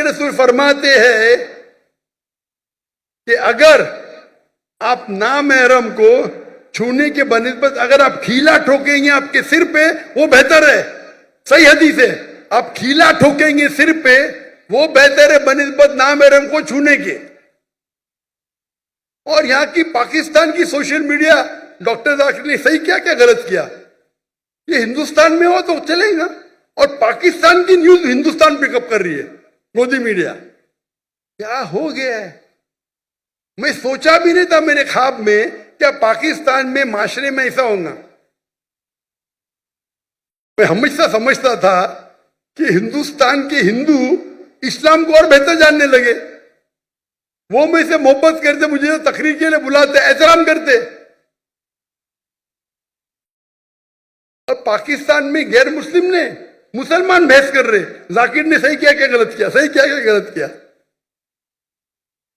रसूल फरमाते हैं कि अगर आप नामहरम को छूने के बनिस्बत अगर आप खीला ठोकेंगे आपके सिर पे, वो बेहतर है। सही हदीस है, आप खीला ठोकेंगे सिर पे, वो बेहतर है बनिस्बत नामहरम को छूने के। और यहां की पाकिस्तान की सोशल मीडिया, डॉक्टर जाकिर ने सही किया क्या गलत किया? ये हिंदुस्तान में हो तो चलेगा, और पाकिस्तान की न्यूज हिंदुस्तान पिकअप कर रही है, मोदी मीडिया। क्या हो गया है? मैं सोचा भी नहीं था मेरे ख्वाब में क्या पाकिस्तान में माशरे में ऐसा होगा। मैं हमेशा समझता था कि हिंदुस्तान के हिंदू इस्लाम को और बेहतर जानने लगे। वो मुझसे मोहब्बत करते, मुझे तकरीर के लिए बुलाते, एहतराम करते। अब पाकिस्तान में गैर मुस्लिम ने मुसलमान बहस कर रहे, जाकिर ने सही किया क्या गलत किया, सही किया क्या गलत किया?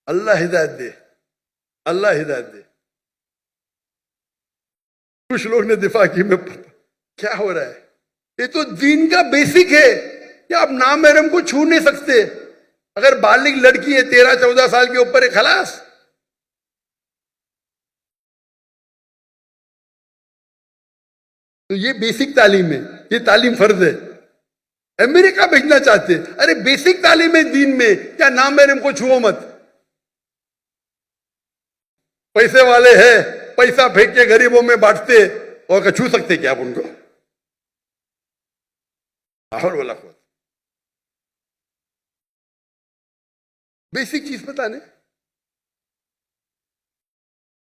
अल्लाह हिदायत दे, अल्लाह हिदायत दे। कुछ लोग ने दिफा की, में क्या हो रहा है? ये तो दीन का बेसिक है कि आप नामहरम को छू नहीं सकते। अगर बालिग लड़की है 13-14 साल के ऊपर है, खलास। तो ये बेसिक तालीम है, ये तालीम फर्ज है। अमेरिका भेजना चाहते, अरे बेसिक तालीम है दीन में, क्या नामहरम को छुओ मत। पैसे वाले हैं, पैसा फेंक के गरीबों में बांटते, और छू सकते क्या आप उनको? और बोला बेसिक चीज पता नहीं।